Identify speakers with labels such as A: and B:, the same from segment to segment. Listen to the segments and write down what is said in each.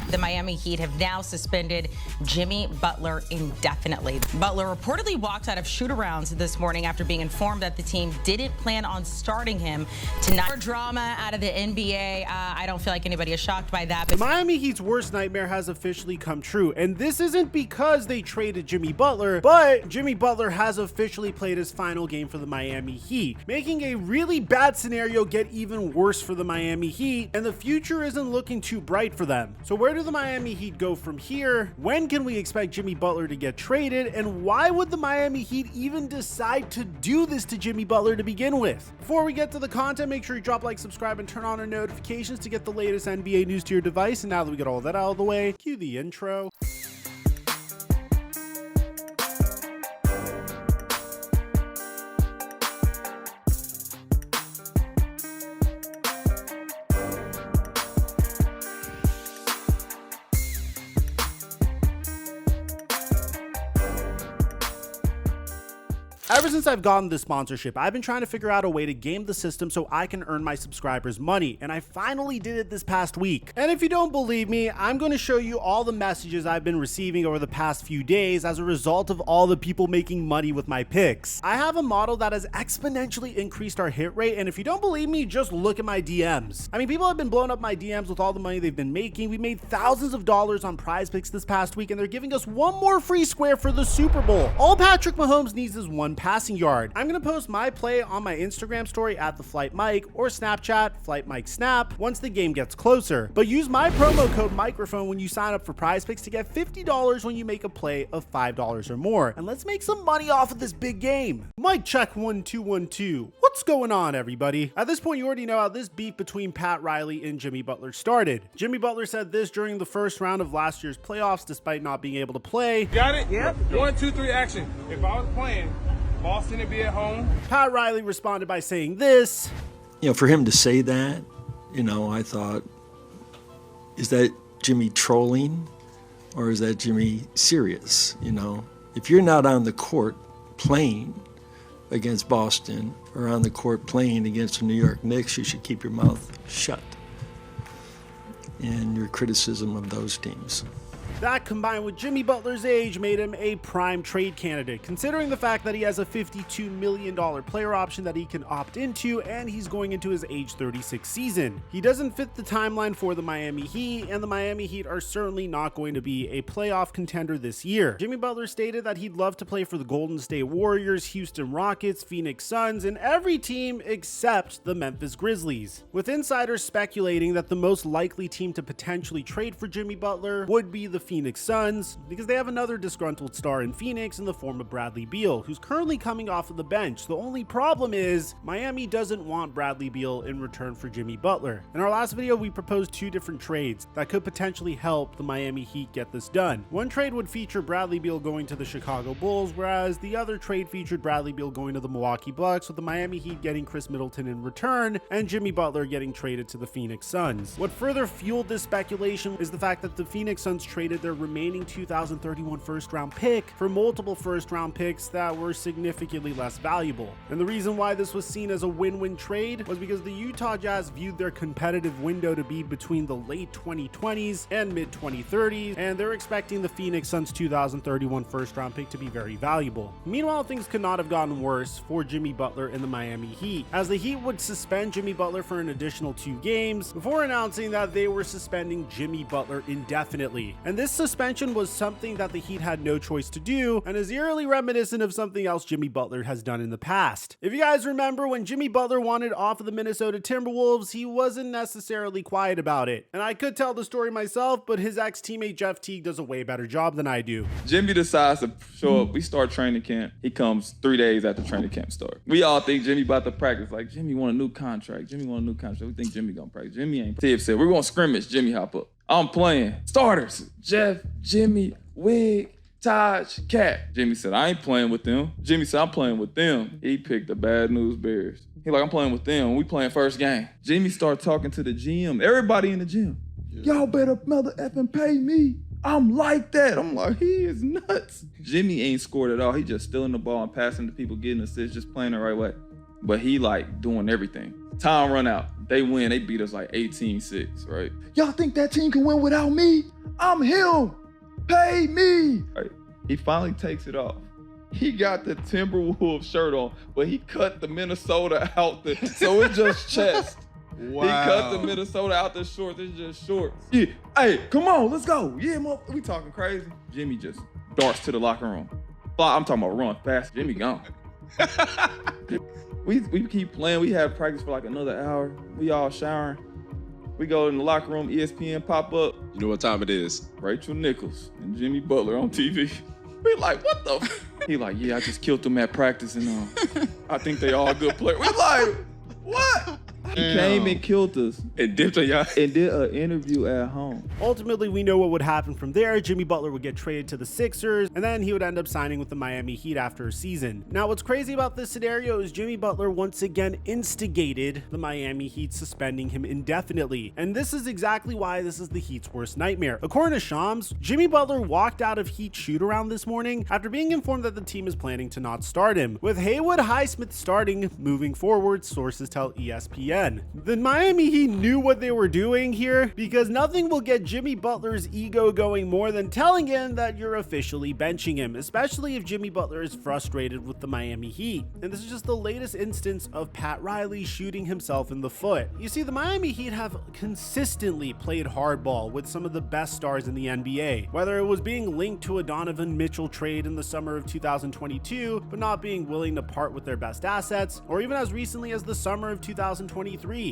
A: The Miami Heat have now suspended Jimmy Butler indefinitely. Butler reportedly walked out of shoot-arounds this morning after being informed that the team didn't plan on starting him tonight. More drama out of the NBA. I don't feel like anybody is shocked by that.
B: But Miami Heat's worst nightmare has officially come true, and this isn't because they traded Jimmy Butler, but Jimmy Butler has officially played his final game for the Miami Heat, making a really bad scenario get even worse for the Miami Heat, and the future isn't looking too bright for them. So where do the Miami Heat go from here? When can we expect Jimmy Butler to get traded? And why would the Miami Heat even decide to do this to Jimmy Butler to begin with? Before we get to the content, make sure you drop like, subscribe, and turn on our notifications to get the latest NBA news to your device. And now that we get all that out of the way, cue the intro. Ever since I've gotten this sponsorship, I've been trying to figure out a way to game the system so I can earn my subscribers money, and I finally did it this past week. And if you don't believe me, I'm going to show you all the messages I've been receiving over the past few days as a result of all the people making money with my picks. I have a model that has exponentially increased our hit rate, and if you don't believe me, just look at my DMs. I mean, people have been blowing up my DMs with all the money they've been making. We made thousands of dollars on prize picks this past week, and they're giving us one more free square for the Super Bowl. All Patrick Mahomes needs is one passing yard. I'm gonna post my play on my Instagram story at TheFlightMike or Snapchat FlightMike Snap once the game gets closer. But use my promo code microphone when you sign up for prize picks to get $50 when you make a play of $5 or more. And let's make some money off of this big game. Mic check 1 2 1 2. What's going on, everybody? At this point, you already know how this beef between Pat Riley and Jimmy Butler started. Jimmy Butler said this during the first round of last year's playoffs despite not being able to play.
C: Got it? Yep. 1 2 3 action. If I was playing, Boston would be at home.
B: Pat Riley responded by saying this.
D: You know, for him to say that, you know, I thought, is that Jimmy trolling or is that Jimmy serious? You know, if you're not on the court playing against Boston or on the court playing against the New York Knicks, you should keep your mouth shut in your criticism of those teams.
B: That, combined with Jimmy Butler's age, made him a prime trade candidate, considering the fact that he has a $52 million player option that he can opt into, and he's going into his age 36 season. He doesn't fit the timeline for the Miami Heat, and the Miami Heat are certainly not going to be a playoff contender this year. Jimmy Butler stated that he'd love to play for the Golden State Warriors, Houston Rockets, Phoenix Suns, and every team except the Memphis Grizzlies, with insiders speculating that the most likely team to potentially trade for Jimmy Butler would be the Phoenix Suns, because they have another disgruntled star in Phoenix in the form of Bradley Beal, who's currently coming off of the bench. The only problem is Miami doesn't want Bradley Beal in return for Jimmy Butler. In our last video, we proposed two different trades that could potentially help the Miami Heat get this done. One trade would feature Bradley Beal going to the Chicago Bulls, whereas the other trade featured Bradley Beal going to the Milwaukee Bucks, with the Miami Heat getting Chris Middleton in return and Jimmy Butler getting traded to the Phoenix Suns. What further fueled this speculation is the fact that the Phoenix Suns traded their remaining 2031 first round pick for multiple first round picks that were significantly less valuable. And the reason why this was seen as a win-win trade was because the Utah Jazz viewed their competitive window to be between the late 2020s and mid 2030s, and they're expecting the Phoenix Suns 2031 first round pick to be very valuable. Meanwhile, things could not have gotten worse for Jimmy Butler and the Miami Heat, as the Heat would suspend Jimmy Butler for an additional 2 games before announcing that they were suspending Jimmy Butler indefinitely. And this suspension was something that the Heat had no choice to do, and is eerily reminiscent of something else Jimmy Butler has done in the past. If you guys remember, when Jimmy Butler wanted off of the Minnesota Timberwolves, he wasn't necessarily quiet about it. And I could tell the story myself, but his ex-teammate Jeff Teague does a way better job than I do.
E: Jimmy decides to show up. We start training camp. He comes 3 days after training camp starts. We all think Jimmy about to practice. Like, Jimmy want a new contract. Jimmy want a new contract. We think Jimmy gonna practice. Jimmy ain't. Tibbs said, we're gonna scrimmage. Jimmy hop up. I'm playing. Starters. Jeff, Jimmy, Wig, Taj, Cat. Jimmy said, I ain't playing with them. Jimmy said, I'm playing with them. He picked the Bad News Bears. He like, I'm playing with them. We playing first game. Jimmy started talking to the GM. Everybody in the gym. Y'all better mother effing pay me. I'm like that. I'm like, he is nuts. Jimmy ain't scored at all. He just stealing the ball and passing to people, getting assists, just playing the right way. But he like doing everything. Time run out. They win. They beat us like 18-6, right? Y'all think that team can win without me? I'm him. Pay me. Right. He finally takes it off. He got the Timberwolves shirt on, but he cut the Minnesota out so it's just chest.
F: Wow.
E: He cut the Minnesota out the shorts. It's just shorts. Yeah. Hey, come on, let's go. Yeah, we talking crazy. Jimmy just darts to the locker room. I'm talking about run fast. Jimmy gone. we keep playing. We have practice for like another hour. We all showering. We go in the locker room. ESPN pop up.
F: You know what time it is?
E: Rachel Nichols and Jimmy Butler on TV. We like, what the? He like, yeah, I just killed them at practice and I think they all good players. We like, what? He came and killed us
F: And dipped on y'all.
E: and did an interview at home.
B: Ultimately, we know what would happen from there. Jimmy Butler would get traded to the Sixers, and then he would end up signing with the Miami Heat after a season. Now, what's crazy about this scenario is Jimmy Butler once again instigated the Miami Heat suspending him indefinitely. And this is exactly why this is the Heat's worst nightmare. According to Shams, Jimmy Butler walked out of Heat shoot-around this morning after being informed that the team is planning to not start him. With Haywood Highsmith starting moving forward, sources tell ESPN. The Miami Heat knew what they were doing here because nothing will get Jimmy Butler's ego going more than telling him that you're officially benching him, especially if Jimmy Butler is frustrated with the Miami Heat. And this is just the latest instance of Pat Riley shooting himself in the foot. You see, the Miami Heat have consistently played hardball with some of the best stars in the NBA, whether it was being linked to a Donovan Mitchell trade in the summer of 2022, but not being willing to part with their best assets, or even as recently as the summer of 2023,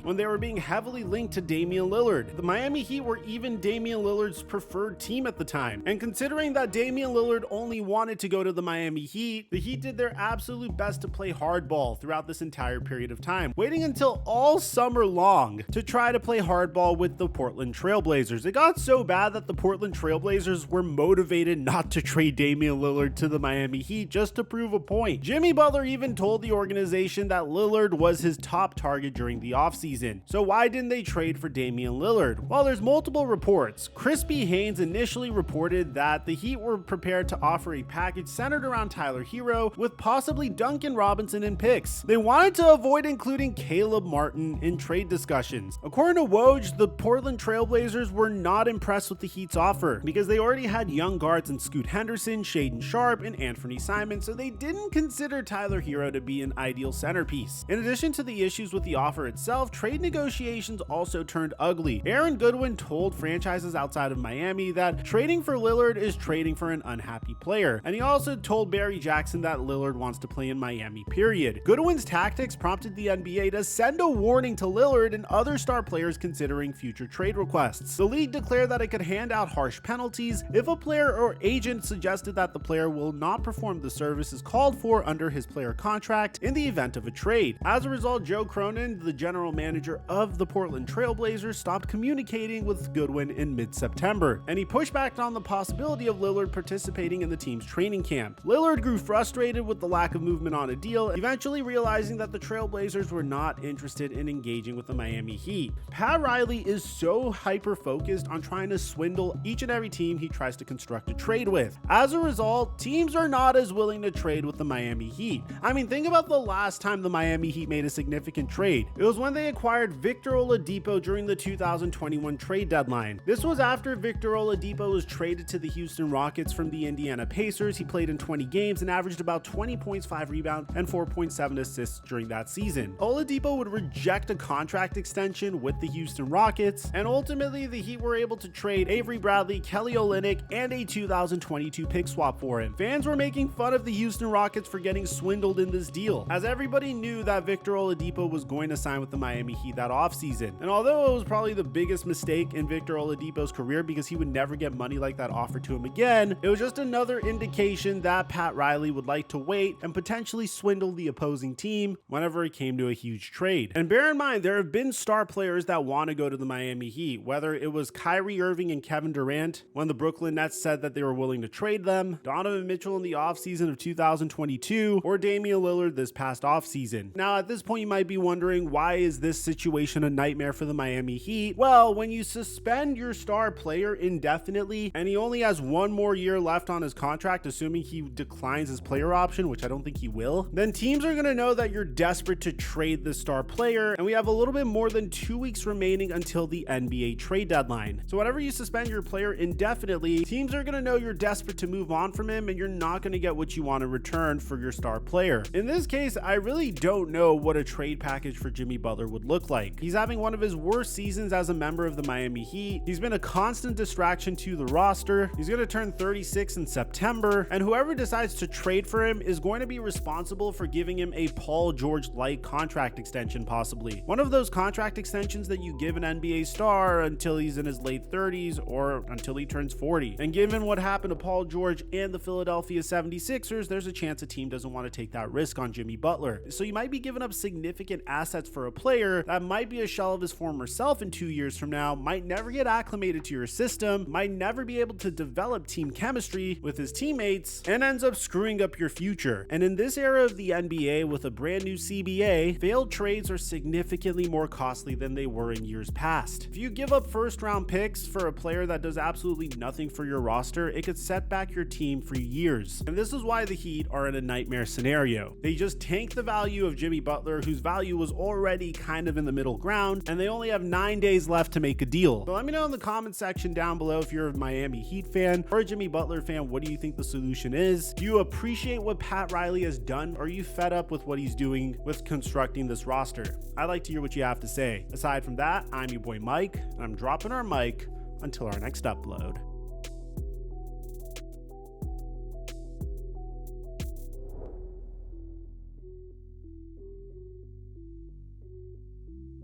B: when they were being heavily linked to Damian Lillard. The Miami Heat were even Damian Lillard's preferred team at the time. And considering that Damian Lillard only wanted to go to the Miami Heat, the Heat did their absolute best to play hardball throughout this entire period of time, waiting until all summer long to try to play hardball with the Portland Trailblazers. It got so bad that the Portland Trailblazers were motivated not to trade Damian Lillard to the Miami Heat just to prove a point. Jimmy Butler even told the organization that Lillard was his top target during the offseason. So why didn't they trade for Damian Lillard? Well, there's multiple reports. Crispy Haynes initially reported that the Heat were prepared to offer a package centered around Tyler Hero with possibly Duncan Robinson and picks. They wanted to avoid including Caleb Martin in trade discussions. According to Woj, the Portland Trailblazers were not impressed with the Heat's offer because they already had young guards in Scoot Henderson, Shaedon Sharpe, and Anthony Simon, so they didn't consider Tyler Hero to be an ideal centerpiece. In addition to the issues with the offer itself, trade negotiations also turned ugly. Aaron Goodwin told franchises outside of Miami that trading for Lillard is trading for an unhappy player, and he also told Barry Jackson that Lillard wants to play in Miami, period. Goodwin's tactics prompted the NBA to send a warning to Lillard and other star players considering future trade requests. The league declared that it could hand out harsh penalties if a player or agent suggested that the player will not perform the services called for under his player contract in the event of a trade. As a result, Joe Cronin, the general manager of the Portland Trailblazers, stopped communicating with Goodwin in mid-September, and he pushed back on the possibility of Lillard participating in the team's training camp. Lillard grew frustrated with the lack of movement on a deal, eventually realizing that the Trailblazers were not interested in engaging with the Miami Heat. Pat Riley is so hyper-focused on trying to swindle each and every team he tries to construct a trade with. As a result, teams are not as willing to trade with the Miami Heat. I mean, think about the last time the Miami Heat made a significant trade. It was when they acquired Victor Oladipo during the 2021 trade deadline. This was after Victor Oladipo was traded to the Houston Rockets from the Indiana Pacers. He played in 20 games and averaged about 20 points, 5 rebounds, and 4.7 assists during that season. Oladipo would reject a contract extension with the Houston Rockets, and ultimately the Heat were able to trade Avery Bradley, Kelly Olynyk, and a 2022 pick swap for him. Fans were making fun of the Houston Rockets for getting swindled in this deal, as everybody knew that Victor Oladipo was going to sign with the Miami Heat that offseason. And although it was probably the biggest mistake in Victor Oladipo's career because he would never get money like that offered to him again, it was just another indication that Pat Riley would like to wait and potentially swindle the opposing team whenever it came to a huge trade. And bear in mind, there have been star players that want to go to the Miami Heat, whether it was Kyrie Irving and Kevin Durant when the Brooklyn Nets said that they were willing to trade them, Donovan Mitchell in the offseason of 2022, or Damian Lillard this past offseason. Now, at this point, you might be wondering, why is this situation a nightmare for the Miami Heat? Well, when you suspend suspend your star player indefinitely and he only has one more year left on his contract, assuming he declines his player option, which I don't think he will, then teams are going to know that you're desperate to trade the star player, and we have a little bit more than 2 weeks remaining until the NBA trade deadline. So whenever you suspend your player indefinitely, teams are going to know you're desperate to move on from him and you're not going to get what you want in return for your star player. In this case, I really don't know what a trade package for Jimmy Butler would look like. He's having one of his worst seasons as a member of the Miami Heat. He's been a constant distraction to the roster. He's going to turn 36 in September, and whoever decides to trade for him is going to be responsible for giving him a Paul George-like contract extension, possibly. One of those contract extensions that you give an NBA star until he's in his late 30s or until he turns 40. And given what happened to Paul George and the Philadelphia 76ers, there's a chance a team doesn't want to take that risk on Jimmy Butler. So you might be giving up significant assets for a player that might be a shell of his former self in 2 years from now, might never get acclimated to your system, might never be able to develop team chemistry with his teammates, and ends up screwing up your future. And in this era of the NBA with a brand new CBA, failed trades are significantly more costly than they were in years past. If you give up first round picks for a player that does absolutely nothing for your roster, it could set back your team for years. And this is why the Heat are in a nightmare scenario. They just tank the value of Jimmy Butler, whose value was already kind of in the middle ground, and they only have 9 days left to make a deal. So let me know in the comment section down below if you're a Miami Heat fan or a Jimmy Butler fan, what do you think the solution is? Do you appreciate what Pat Riley has done? Or are you fed up with what he's doing with constructing this roster? I'd like to hear what you have to say. Aside from that, I'm your boy Mike, and I'm dropping our mic until our next upload.